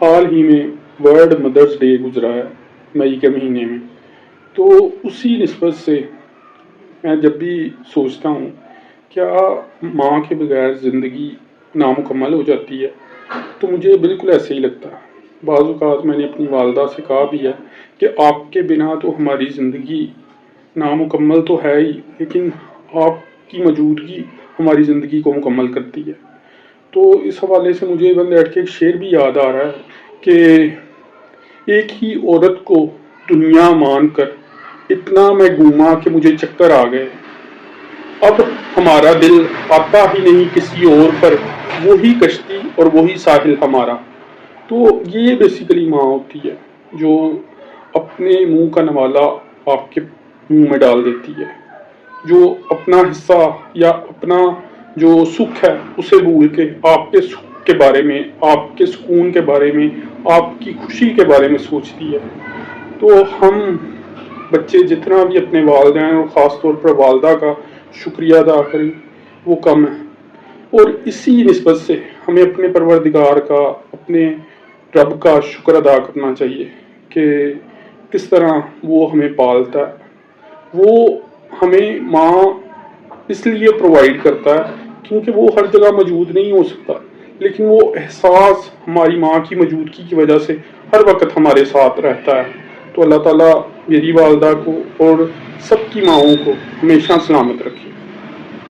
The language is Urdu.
حال ہی میں ورلڈ مدرس ڈے گزرا ہے مئی کے مہینے میں، تو اسی نسبت سے میں جب بھی سوچتا ہوں کیا ماں کے بغیر زندگی نامکمل ہو جاتی ہے، تو مجھے بالکل ایسے ہی لگتا ہے۔ بعض اوقات میں نے اپنی والدہ سے کہا بھی ہے کہ آپ کے بنا تو ہماری زندگی نامکمل تو ہے ہی، لیکن آپ کی موجودگی ہماری زندگی کو مکمل کرتی ہے۔ تو اس حوالے سے مجھے ون بیٹھ کے ایک شعر بھی یاد آ رہا ہے کہ ایک ہی عورت کو دنیا مان کر اتنا میں گھوما کہ مجھے چکر آ گئے، اب ہمارا دل آتا ہی نہیں کسی اور پر، وہی کشتی اور وہی ساحل ہمارا۔ تو یہ بیسیکلی ماں ہوتی ہے جو اپنے منہ کا نوالا آپ کے منہ میں ڈال دیتی ہے، جو اپنا حصہ یا اپنا جو سکھ ہے اسے بھول کے آپ کے سکھ کے بارے میں، آپ کے سکون کے بارے میں، آپ کی خوشی کے بارے میں سوچتی ہے۔ تو ہم بچے جتنا بھی اپنے والدین اور خاص طور پر والدہ کا شکریہ ادا کریں وہ کم ہے، اور اسی نسبت سے ہمیں اپنے پروردگار کا، اپنے رب کا شکر ادا کرنا چاہیے کہ کس طرح وہ ہمیں پالتا ہے۔ وہ ہمیں ماں اس لیے پرووائڈ کرتا ہے کیونکہ وہ ہر جگہ موجود نہیں ہو سکتا، لیکن وہ احساس ہماری ماں کی موجودگی کی وجہ سے ہر وقت ہمارے ساتھ رہتا ہے۔ تو اللہ تعالیٰ میری والدہ کو اور سب کی ماؤں کو ہمیشہ سلامت رکھے۔